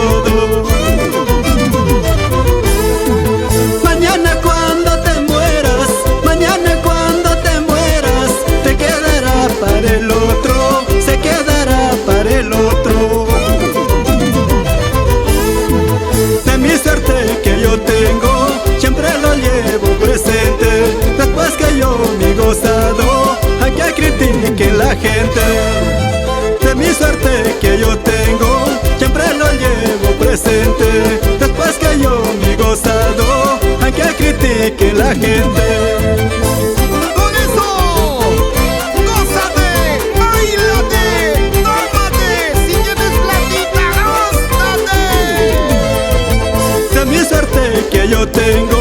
todo. Mañana cuando te mueras, mañana cuando te mueras, te quedará para el otro, se quedará para el otro. De mi suerte que yo tengo, siempre lo llevo presente. Después que yo me he gozado, hay que critiquen la gente. De mi suerte que yo tengo, siempre lo llevo presente. Después que yo me he gozado, hay que critiquen la gente. ¡Con eso! ¡Gózate! ¡Báilate! ¡Tómate! ¡Si tienes platita, gózate! De mi suerte que yo tengo,